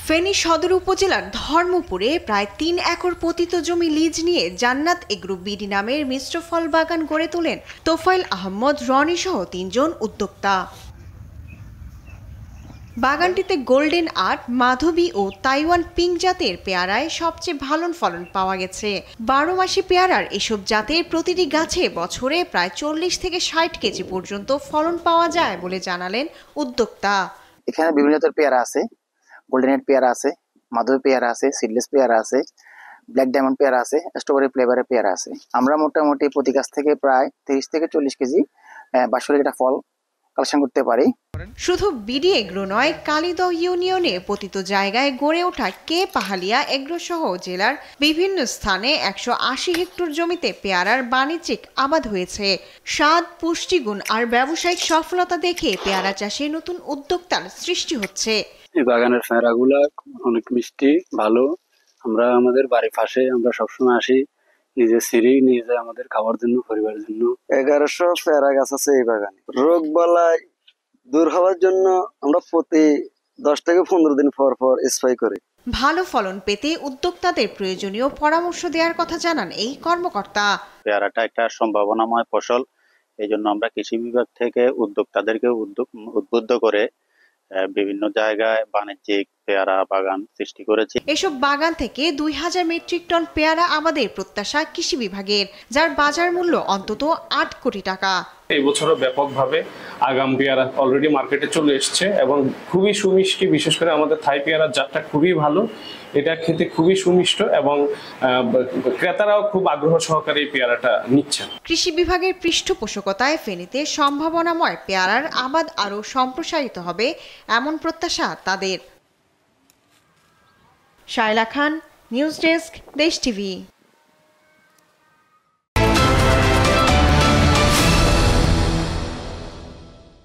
ফেনী সদর উপজেলার ধর্মপুরে প্রায় ৩ একর পতিত জমি লিজ নিয়ে জান্নাত এগ্রো বিডি নামের মিশ্র ফল বাগান গড়ে তোলেন তোফায়েল আহমদ রনি সহ ৩ জন উদ্যোক্তা। বাগানটিতে গোল্ডেন আর্ট, মাধবী ও তাইওয়ান পিঙ্ক জাতের পেয়ারায় সবচেয়ে ভালো ফলন পাওয়া গেছে। ১২ মাসি পেয়ারার এসব জাতের প্রতিটি গাছে বছরে প্রায় ৪০ থেকে ৬০ কেজি পর্যন্ত ফলন পাওয়া যায় বলে জানালেন উদ্যোক্তা। এখানে বিভিন্ন জাতের পেয়ারা আছে, গোল্ডেন পেয়ারা আছে, মাধবী পেয়ারা আছে, সিডলেস পেয়ারা আছে, ব্ল্যাক ডায়মন্ড পেয়ারা আছে, স্ট্রবেরি ফ্লেভারের পেয়ারা আছে। আমরা মোটামুটি প্রতি গাছ থেকে প্রায় ৩০ থেকে ৪০ কেজি ৬২ লিটার ফল কালেকশন করতে পারি। শুধু বিডি এগ্রো নয়, কালিদহ ইউনিয়নে পতিত জায়গায় গড়ে ওঠা কে পাহালিয়া এগ্রো সহ জেলার বিভিন্ন স্থানে ১৮০ হেক্টর জমিতে পেয়ারার বাণিজ্যিক আবাদ হয়েছে। স্বাদ, পুষ্টিগুণ আর ব্যবসায়িক সফলতা দেখে পেয়ারা চাষে নতুন উদ্যোক্তার সৃষ্টি হচ্ছে। এই বাগানের পেয়ারাগুলা অনেক মিষ্টি, ভালো। আমরা আমাদের বাড়ির পাশে আমরা সবসময় আসি, নিজে সিঁড়ি নিজে আমাদের খাওয়ার জন্য, পরিবারের জন্য। ১১০০ পেয়ারা গাছ আছে এই বাগানে। রোগ বালাই দূর হওয়ার জন্য আমরা প্রতি ১০ থেকে ১৫ দিন পর পর স্প্রে করি। ভালো ফলন পেতে উদ্যোক্তাদের প্রয়োজনীয় পরামর্শ দেওয়ার কথা জানান এই কর্মকর্তা। পেয়ারাটা একটা সম্ভাবনাময় ফসল, এই জন্য আমরা কৃষি বিভাগ থেকে উদ্যোক্তাদেরকে উদ্বুদ্ধ করে বিভিন্ন জায়গায় বাণিজ্যিক পেয়ারা বাগান সৃষ্টি করেছি। এসব বাগান থেকে ২০০০ মেট্রিক টন পেয়ারা আবাদের প্রত্যাশা কৃষি বিভাগের, যার বাজার মূল্য অন্তত ৮ কোটি টাকা। এই বছরও ব্যাপকভাবে আগাম পেয়ারা অলরেডি মার্কেটে চলে এসছে এবং খুবই সুমিষ্টি। বিশেষ করে আমাদের থাই পেয়ারার জাতটা খুবই ভালো, এটা খেতে খুবই সুমিষ্ট এবং ক্রেতারাও খুব আগ্রহ সহকারে এই পেয়ারাটা নিচ্ছেন। কৃষি বিভাগের পৃষ্ঠপোষকতায় ফেনীতে সম্ভাবনাময় পেয়ারার আবাদ আরও সম্প্রসারিত হবে এমন প্রত্যাশা তাদের। শায়লা খান, নিউজ ডেস্ক, দেশ টিভি।